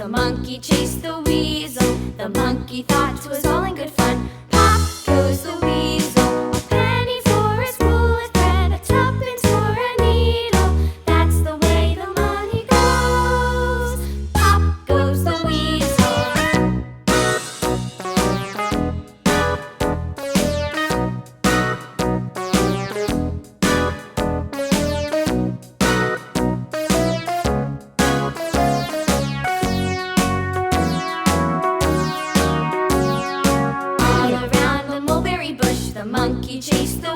monkey chased the weasel. The monkey thought 'twas all in good fun. Pop goes the weasel. A penny for a spool of thread, a tuppence for a needle. That's the way the money goes. Pop goes the weasel. All around the mulberry bush, the monkey chased the